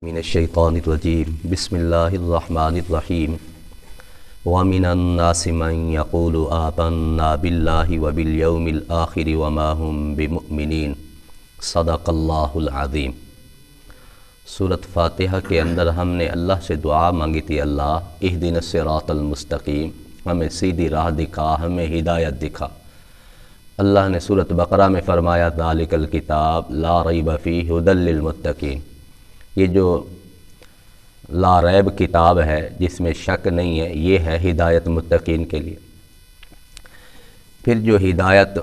मिनश्शैतानिर्रजीम बिस्मिल्लाहिर्रहमानिर्रहीम वमिनन्नासि मन यक़ूलु आमन्ना बिल्लाहि व बिल यौमिल आखिर व मा हुम बिमुमिनीन सदक़ल्लाहुल अज़ीम। सूरत फ़ातिहा के अंदर हमने अल्लाह से दुआ मांगी थी, अल्लाह इहदिनस सिरातल मुस्तक़ीम, हमें सीधी राह दिखा, हमें हिदायत दिखा। अल्लाह ने सूरत बकरा में फ़रमाया ज़ालिकल किताब ला रैब फ़ीहि हुदल लिल मुत्तक़ीन, ये जो ला रैब किताब है जिसमें शक नहीं है, ये है हिदायत मुत्तकीन के लिए। फिर जो हिदायत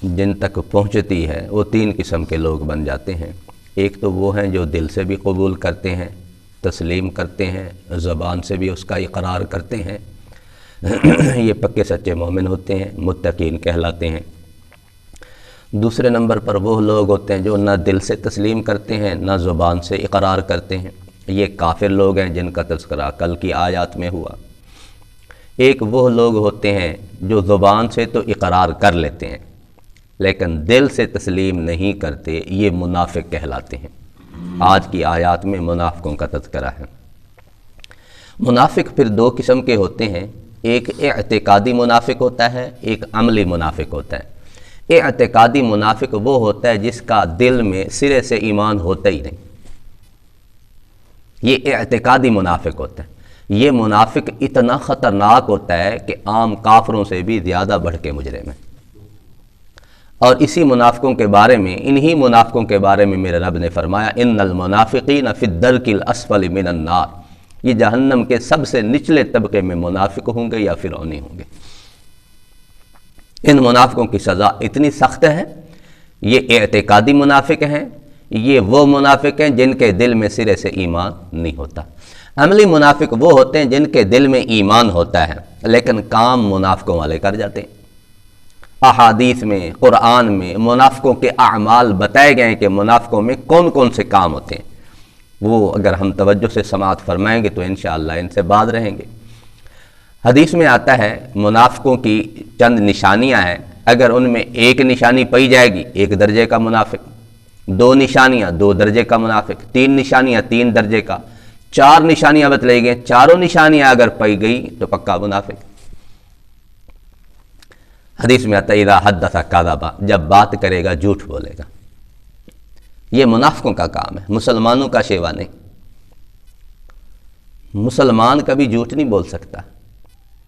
जिन तक पहुँचती है वो तीन किस्म के लोग बन जाते हैं। एक तो वो हैं जो दिल से भी कबूल करते हैं, तस्लीम करते हैं, ज़बान से भी उसका इकरार करते हैं, ये पक्के सच्चे मोमिन होते हैं, मुत्तकीन कहलाते हैं। दूसरे नंबर पर वो लोग होते हैं जो ना दिल से तस्लीम करते हैं ना ज़ुबान से इकरार करते हैं, ये काफिर लोग हैं जिनका तज़किरा कल की आयत में हुआ। एक वो लोग होते हैं जो ज़ुबान से तो इकरार कर लेते हैं लेकिन दिल से तस्लीम नहीं करते, ये मुनाफिक कहलाते हैं। आज की आयत में मुनाफिकों का तज़किरा है। मुनाफिक फिर दो किस्म के होते हैं, एक इअ्तिकादी मुनाफिक होता है, एक अमली मुनाफिक होता है। इअ्तिकादी मुनाफिक वो होता है जिसका दिल में सिरे से ईमान होता ही नहीं, ये इअ्तिकादी मुनाफिक होता है। ये मुनाफिक इतना ख़तरनाक होता है कि आम काफरों से भी ज़्यादा बढ़ के मुजरिम है। और इसी मुनाफिकों के बारे में, इन्हीं मुनाफिकों के बारे में मेरे रब ने फरमाया इन्नल मुनाफिकीन फ़ी दर्किल अस्फली मिनन नार, ये जहन्नम के सबसे निचले तबके में मुनाफिक होंगे या फिरौनी होंगे। इन मुनाफिकों की सज़ा इतनी सख्त है। ये इअ्तिकादी मुनाफिक हैं, ये वो मुनाफिक हैं जिनके दिल में सिरे से ईमान नहीं होता। अमली मुनाफिक वो होते हैं जिनके दिल में ईमान होता है लेकिन काम मुनाफिकों वाले कर जाते हैं। अहादीस में, कुरान में मुनाफिकों के अमाल बताए गए हैं कि मुनाफिकों में कौन कौन से काम होते हैं। वो अगर हम तवज्जो से समाअत फरमाएंगे तो इंशाअल्लाह इनसे बात रहेंगे। हदीस में आता है मुनाफिकों की चंद निशानियां हैं, अगर उनमें एक निशानी पाई जाएगी एक दर्जे का मुनाफिक, दो निशानियां दो दर्जे का मुनाफिक, तीन निशानियां तीन दर्जे का, चार निशानियां बतलाई गई, चारों निशानियां अगर पाई गई तो पक्का मुनाफिक। हदीस में आता है इज़ा हद्दसा कज़बा, जब बात करेगा झूठ बोलेगा। ये मुनाफिकों का काम है, मुसलमानों का शेवा नहीं। मुसलमान कभी झूठ नहीं बोल सकता,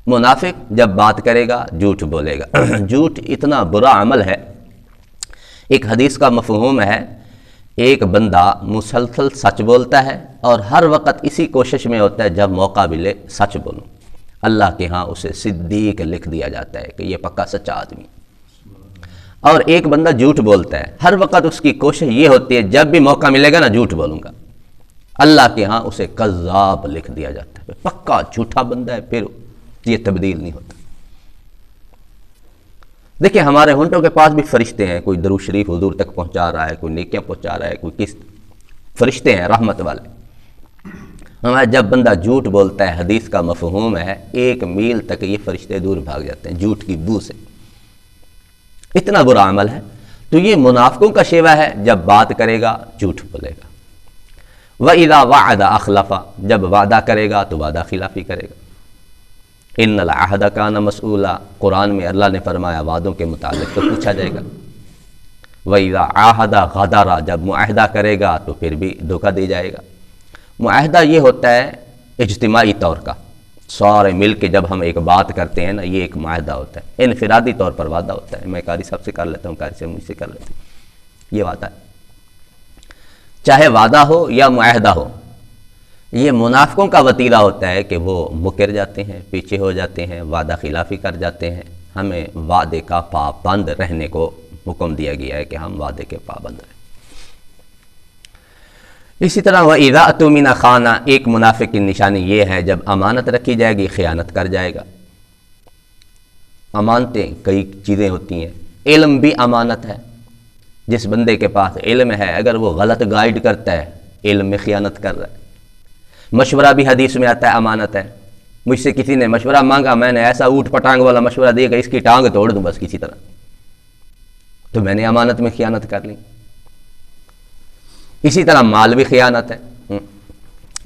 मुनाफिक जब बात करेगा झूठ बोलेगा। झूठ इतना बुरा अमल है। एक हदीस का मफ़हूम है, एक बंदा मुसलसल सच बोलता है और हर वक्त इसी कोशिश में होता है जब मौका मिले सच बोलूं, अल्लाह के यहाँ उसे सिद्दीक लिख दिया जाता है कि ये पक्का सच्चा आदमी। और एक बंदा झूठ बोलता है, हर वक्त उसकी कोशिश ये होती है जब भी मौका मिलेगा ना झूठ बोलूँगा, अल्लाह के यहाँ उसे कज़्ज़ाब लिख दिया जाता है, पक्का झूठा बंदा है, फिर ये तब्दील नहीं होता। देखिए हमारे होंठों के पास भी फरिश्ते हैं, कोई दरूद शरीफ हुजूर तक पहुंचा रहा है, कोई नेकियां पहुंचा रहा है, कोई किस फरिश्ते हैं रहमत वाले। हमारा जब बंदा झूठ बोलता है, हदीस का मफहूम है 1 मील तक ये फरिश्ते दूर भाग जाते हैं झूठ की बू से। इतना बुरा अमल है। तो ये मुनाफिकों का शेवा है, जब बात करेगा झूठ बोलेगा। व इज़ा वअदा अखलफा, जब वादा करेगा तो वादा खिलाफी करेगा। इन्नल अहद कान मसऊला, कुरान में अल्लाह ने फरमाया वादों के मुताबिक तो पूछा जाएगा। व इज़ा आहदा गदरा, जब मुआहदा करेगा तो फिर भी धोखा दे जाएगा। मुआहदा ये होता है इज्तिमाई तौर का, सारे मिल के जब हम एक बात करते हैं ना, ये एक मुआहदा होता है। इनफिरादी तौर पर वादा होता है, मैं कारी साहब से कर लेता हूँ, कारी से मुझसे कर लेता हूँ, ये वादा है। चाहे वादा हो या मुआहदा हो, ये मुनाफिकों का वतीरा होता है कि वो मुकर जाते हैं, पीछे हो जाते हैं, वादा खिलाफी कर जाते हैं। हमें वादे का पाबंद रहने को हुक्म दिया गया है कि हम वादे के पाबंद रहें। इसी तरह वह इज़ा अतुमिना खाना, एक मुनाफिक की निशानी ये है जब अमानत रखी जाएगी खयानत कर जाएगा। अमानतें कई चीज़ें होती हैं, इल्म भी अमानत है। जिस बंदे के पास इल्म है अगर वो गलत गाइड करता है, इल्म में खयानत कर रहा है। मशवरा भी हदीस में आता है अमानत है। मुझसे किसी ने मशवरा मांगा, मैंने ऐसा ऊट पटांग वाला मशवरा देगा इसकी टांग तोड़ दूं बस किसी तरह, तो मैंने अमानत में खयानत कर ली। اسی طرح مال بھی خیانت ہے،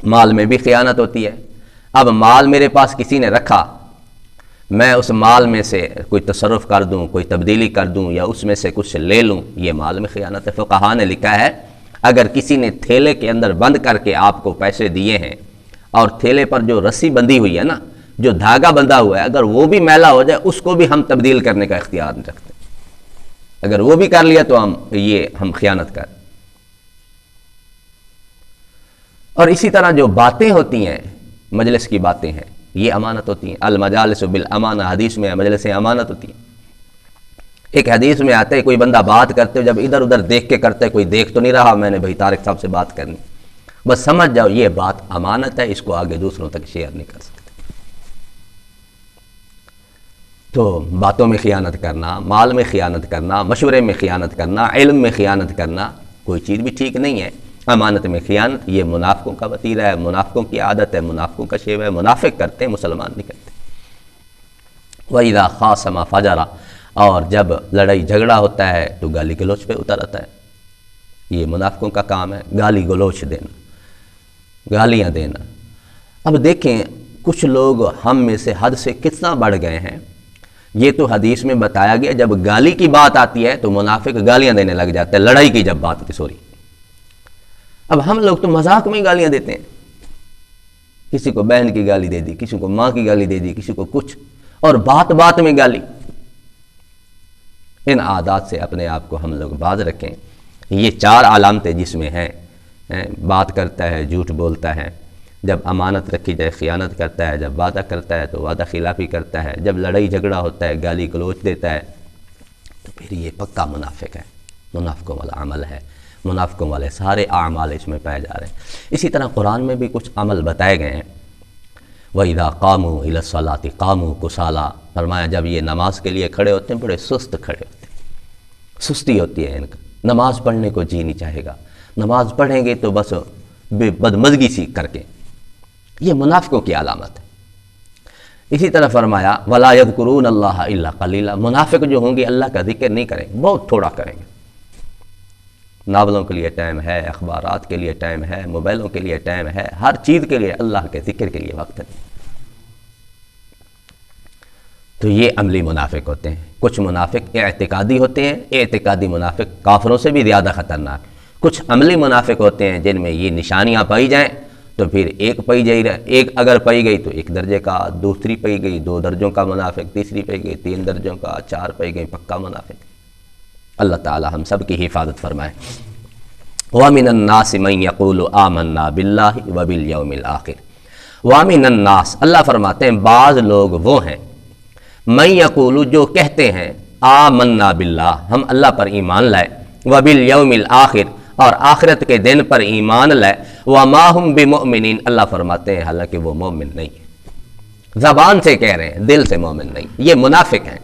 مال میں بھی خیانت ہوتی ہے۔ اب مال میرے پاس کسی نے رکھا، میں اس مال میں سے کوئی تصرف کر دوں، کوئی تبدیلی کر دوں یا اس میں سے کچھ لے لوں، یہ مال میں خیانت ہے۔ فقہا نے لکھا ہے اگر کسی نے تھیلے کے اندر بند کر کے آپ کو پیسے دیے ہیں اور تھیلے پر جو رسی بندھی ہوئی ہے نا، جو دھاگا بندھا ہوا ہے، اگر وہ بھی میلا ہو جائے اس کو بھی ہم تبدیل کرنے کا اختیار نہیں رکھتے، اگر وہ بھی کر لیا تو ہم خیانت کر۔ اور اسی طرح جو باتیں ہوتی ہیں، مجلس کی باتیں ہیں، یہ امانت ہوتی ہیں۔ المجالس بالامانہ، حدیث میں مجلسیں امانت ہوتی ہیں۔ ایک حدیث میں آتا ہے کوئی بندہ بات کرتے ہو جب ادھر ادھر دیکھ کے کرتا ہے، کوئی دیکھ تو نہیں رہا، میں نے بھائی طارق صاحب سے بات کرنی، بس سمجھ جاؤ یہ بات امانت ہے، اس کو آگے دوسروں تک شیئر نہیں کر سکتے۔ تو باتوں میں خیانت کرنا، مال میں خیانت کرنا، مشورے میں خیانت کرنا، علم میں خیانت کرنا کوئی چیز بھی ٹھیک نہیں ہے۔ امانت میں خیانت یہ منافقوں کا وتیرہ ہے، منافقوں کی عادت ہے، منافقوں کا شیوہ ہے، منافق کرتے ہیں، مسلمان نہیں کرتے۔ وَإِذَا خَاصَمَ فَجَرَ، اور جب لڑائی جھگڑا ہوتا ہے تو گالی گلوچ پہ اتر آتا ہے۔ یہ منافقوں کا کام ہے، گالی گلوچ دینا، گالیاں دینا۔ اب دیکھیں کچھ لوگ ہم میں سے حد سے کتنا بڑھ گئے ہیں۔ یہ تو حدیث میں بتایا گیا جب گالی کی بات آتی ہے تو منافق گالیاں دینے لگ جاتے ہیں، لڑائی کی جب بات آتی، اب ہم لوگ تو مذاق میں گالیاں دیتے ہیں، کسی کو بہن کی گالی دے دی، کسی کو ماں کی گالی دے دی، کسی کو کچھ، اور بات بات میں گالی۔ ان عادات سے اپنے آپ کو ہم لوگ باز رکھیں۔ یہ 4 علامتیں جس میں ہیں، بات کرتا ہے جھوٹ بولتا ہے، جب امانت رکھی جائے خیانت کرتا ہے، جب وعدہ کرتا ہے تو وعدہ خلافی کرتا ہے، جب لڑائی جھگڑا ہوتا ہے گالی گلوچ دیتا ہے، تو پھر یہ پکا منافق ہے، منافقوں والا عمل ہے، منافقوں والے سارے اعمال اس میں پائے جا رہے ہیں۔ اسی طرح قرآن میں بھی کچھ عمل بتائے گئے ہیں۔ وَإِذَا قَامُوا إِلَى الصَّلَاةِ قَامُوا كُسَالَىٰ، فرمایا جب یہ نماز کے لیے کھڑے ہوتے ہیں بڑے سست کھڑے ہوتے ہیں، سستی ہوتی ہے ان کا، نماز پڑھنے کو جی نہیں چاہے گا، نماز پڑھیں گے تو بس بدمزگی سی کر کے، یہ منافقوں کی علامت ہے۔ اسی طرح فرمایا وَلَا يَذْكُرُونَ اللَّهَ إِلَّا قَلِيلًا، منافق جو ہوں گے اللہ کا ذکر نہیں کریں گے، بہت تھوڑا کریں گے۔ ناولوں کے لیے ٹائم ہے، اخبارات کے لیے ٹائم ہے، موبائلوں کے لیے ٹائم ہے، ہر چیز کے لیے، اللہ کے ذکر کے لیے وقت ہے۔ تو یہ عملی منافق ہوتے ہیں۔ کچھ منافق اعتقادی ہوتے ہیں، اعتقادی منافق کافروں سے بھی زیادہ خطرناک۔ کچھ عملی منافق ہوتے ہیں جن میں یہ نشانیاں پائی جائیں تو پھر ایک اگر پائی گئی تو 1 درجے کا، دوسری پائی گئی 2 درجوں کا منافق، تیسری پائی گئی 3 درجوں کا، 4 پائی گئی پکا منافق۔ اللہ تعالی ہم سب کی حفاظت فرمائے۔ وَمِنَ النَّاسِ مَن يَقُولُ آمَنَّا بِاللَّهِ وَبِالْيَوْمِ الْآخِرِ۔ وَمِنَ النَّاسِ، اللہ فرماتے ہیں بعض لوگ وہ ہیں، مَن يَقُولُ جو کہتے ہیں، آمَنَّا بِاللَّهِ ہم اللہ پر ایمان لائے، وَبِالْيَوْمِ الْآخِرِ اور آخرت کے دن پر ایمان لائے، وَمَا هُمْ بِمُؤْمِنِينَ اللہ فرماتے ہیں حالانکہ وہ مومن نہیں ہیں، زبان سے کہہ رہے ہیں دل سے مومن نہیں، یہ منافق ہیں۔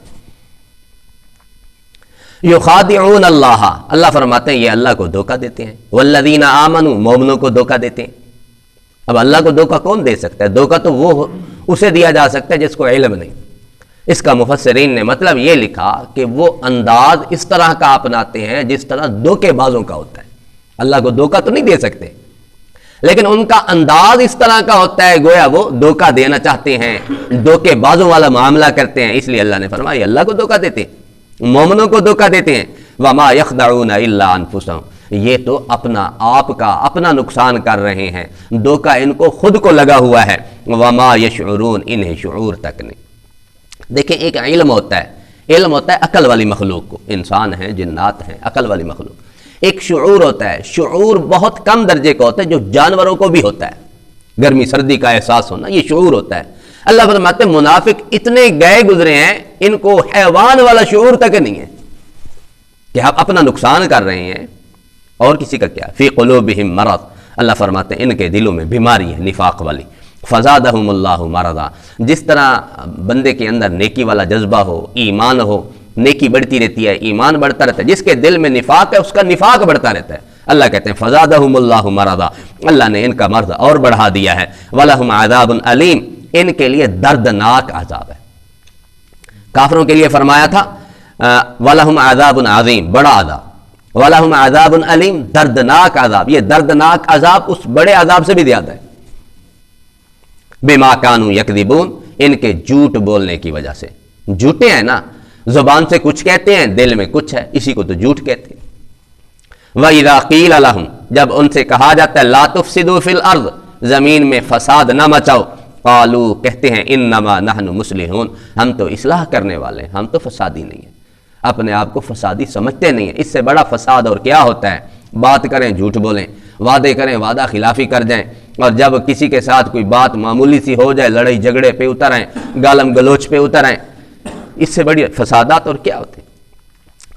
یخادعون اللہ، اللہ فرماتے ہیں یہ اللہ کو دھوکہ دیتے ہیں، والذین آمنوا مومنوں کو دھوکہ دیتے ہیں۔ اب اللہ کو دھوکہ کون دے سکتا ہے؟ دھوکہ تو وہ اسے دیا جا سکتا ہے جس کو علم نہیں۔ اس کا مفسرین نے مطلب یہ لکھا کہ وہ انداز اس طرح کا اپناتے ہیں جس طرح دھوکے بازوں کا ہوتا ہے۔ اللہ کو دھوکہ تو نہیں دے سکتے، لیکن ان کا انداز اس طرح کا ہوتا ہے گویا وہ دھوکہ دینا چاہتے ہیں، دھوکے بازوں والا معاملہ کرتے ہیں، اس لیے اللہ نے فرمایا اللہ کو دھوکہ دیتے ہیں، مومنوں کو دھوکہ دیتے ہیں۔ وَمَا يَخْدَعُونَ إِلَّا أَنفُسَهُمْ یہ تو اپنا آپ کا اپنا نقصان کر رہے ہیں، دھوکہ ان کو خود کو لگا ہوا ہے۔ وَمَا يَشْعُرُونَ انہیں شعور تک نہیں۔ دیکھیں ایک علم ہوتا ہے، علم ہوتا ہے عقل والی مخلوق کو، انسان ہیں جنات ہیں عقل والی مخلوق۔ ایک شعور ہوتا ہے، شعور بہت کم درجے کا ہوتا ہے جو جانوروں کو بھی ہوتا ہے، گرمی سردی کا احساس ہونا یہ شعور ہوتا ہے۔ اللہ فرماتے ہیں منافق اتنے گئے گزرے ہیں ان کو حیوان والا شعور تک نہیں ہے کہ آپ اپنا نقصان کر رہے ہیں اور کسی کا کیا۔ فی قلوبہم مرض اللہ فرماتے ہیں ان کے دلوں میں بیماری ہے نفاق والی۔ فزادہم اللہ مرضا جس طرح بندے کے اندر نیکی والا جذبہ ہو، ایمان ہو، نیکی بڑھتی رہتی ہے، ایمان بڑھتا رہتا ہے، جس کے دل میں نفاق ہے اس کا نفاق بڑھتا رہتا ہے۔ اللہ کہتے ہیں فزادہم اللہ مرضا اللہ نے ان کا مرض اور بڑھا دیا ہے۔ وَلَهُمْ عَذَابٌ أَلِيمٌ ان کے لیے دردناک عذاب ہے۔ کافروں کے لیے فرمایا تھا وَلَهُمْ عَذَابٌ عَظِيمٌ بڑا عذاب، वलहुम अज़ाबुन अलीम, दर्दनाक अजाब। ये दर्दनाक अजाब उस बड़े अजाब से भी ज्यादा है। बिमा कानू यकदिबून, इनके झूठ बोलने की वजह से। झूठे हैं ना, जुबान से कुछ कहते हैं, दिल में कुछ है, इसी को तो झूठ कहते हैं। वइज़ा क़ील लहुम, जब उनसे कहा जाता है ला तुफ़सिदू फ़िल अर्ज़, जमीन में फसाद न मचाओ, क़ालू, कहते हैं इन्नमा नहनु मुस्लिहून, हम तो इस्लाह करने वाले हैं, हम तो फसादी नहीं है। अपने आप को फसादी समझते नहीं है। इससे बड़ा फसाद और क्या होता है? बात करें झूठ बोलें, वादे करें वादा खिलाफी कर जाएं, और जब किसी के साथ कोई बात मामूली सी हो जाए लड़ाई झगड़े पे उतर आए, गालम गलोच पे उतर आए, इससे बड़ी फसादात और क्या होते हैं?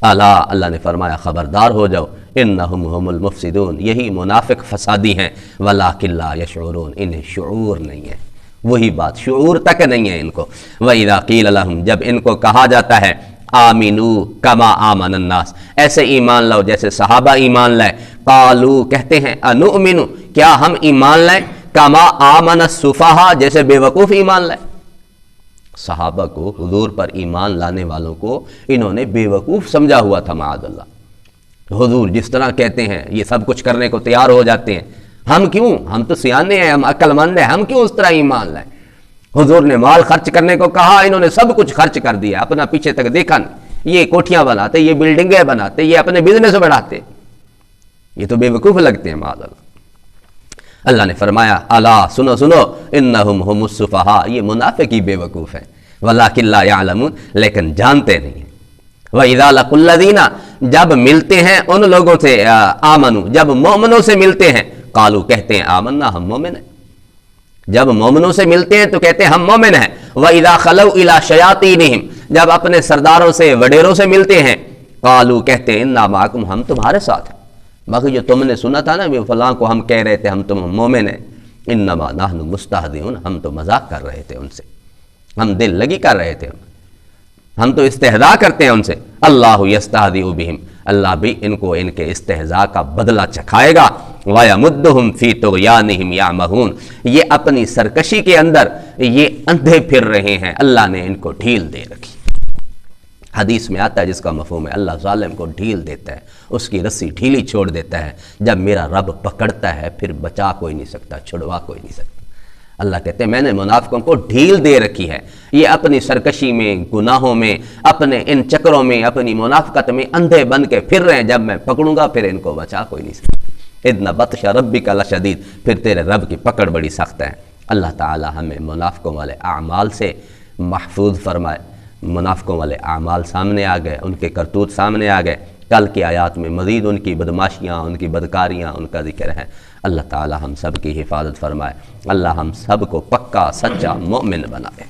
अला, अल्लाह ने फरमाया खबरदार हो जाओ, इन्नहुम हुमुल मुफसिदून, यही मुनाफिक फसादी हैं, वलाकिन ला यशऊरून, इन्हें शऊर नहीं है। वही बात, शऊर तक नहीं है इनको। वइज़ा क़ील लहुम, जब इनको कहा जाता है आमिनू कमा आमन अन्नास, ऐसे ईमान लाओ जैसे सहाबा ईमान लाए, कालू, कहते हैं अनुमिनु, क्या हम ईमान लाए, कमा आमन सुफहा, जैसे बेवकूफ़ ईमान लाए। सहाबा को, हुजूर पर ईमान लाने वालों को इन्होंने बेवकूफ़ समझा हुआ था। माअज़ल्लाह, हुजूर जिस तरह कहते हैं ये सब कुछ करने को तैयार हो जाते हैं, हम क्यों, हम तो सियाने हैं, हम अक्लमंद हैं, हम क्यों उस तरह ईमान लाए? हुजूर ने माल खर्च करने को कहा, इन्होंने सब कुछ खर्च कर दिया, अपना पीछे तक देखा नहीं। ये कोठियां बनाते, ये बिल्डिंगें बनाते, ये अपने बिजनेस बढ़ाते, ये तो बेवकूफ़ लगते हैं। माअज़ल्लाह, अल्लाह ने फरमाया अला, सुनो सुनो, इन्नहुम हुमुस सुफहा, ये मुनाफिक ही बेवकूफ़ हैं, वलाकिन ला यअलमून, लेकिन जानते नहीं। वइज़ा लक़ुल्लज़ीना, जब मिलते हैं उन लोगों से, आमनू, जब मोमिनों से मिलते हैं, कालू, कहते हैं आमन्ना, हम मोमिन हैं। जब मोमिनों से मिलते हैं तो कहते हैं हम मोमिन हैं। वइज़ा खलऊ इला शयातीनिहिम, जब अपने सरदारों से, वडेरों से मिलते हैं, कालू, कहते हैं इन्ना माकुम, हम तुम्हारे साथ हैं। बाकी जो तुमने सुना था ना, वे फलां को हम कह रहे थे हम तुम मोमिन हैं, इन्नमा नहनु मुस्तहज़िऊन, हम तो मजाक कर रहे थे उनसे, हम दिल लगी कर रहे थे, हम तो इस्तेहज़ा करते हैं उनसे। अल्लाहु यस्तहज़िउ बिहिम, अल्लाह भी इनको इनके इस्तेहज़ा का बदला चखाएगा। वयमुद्दुहुम फी तुग़यानिहिम यामहून, ये अपनी सरकशी के अंदर ये अंधे फिर रहे हैं, अल्लाह ने इनको ढील दे रखी। हदीस में आता है जिसका मफ़हूम है, अल्लाह ज़ालिम को ढील देता है, उसकी रस्सी ढीली छोड़ देता है। जब मेरा रब पकड़ता है फिर बचा कोई नहीं सकता, छुड़वा कोई नहीं सकता। अल्लाह कहते हैं मैंने मुनाफिकों को ढील दे रखी है, ये अपनी सरकशी में, गुनाहों में, अपने इन चक्रों में, अपनी मुनाफिकत में अंधे बन के फिर रहे हैं। जब मैं पकड़ूंगा फिर इनको बचा कोई नहीं सकता। इन्ना बत्शा रब्बिका लशदीद, फिर तेरे रब की पकड़ बड़ी सख्त है। अल्लाह ताला हमें मुनाफिकों वाले आमाल से महफूज फरमाए। मुनाफिकों वाले आमाल सामने आ गए, उनके करतूत सामने आ गए, कल की आयात में मज़ीद उनकी बदमाशियाँ, उनकी बदकारियाँ, उनका जिक्र है। अल्लाह ताला हम सब की हिफाजत फरमाए। अल्लाह हम सब को पक्का सच्चा मोमिन बनाए।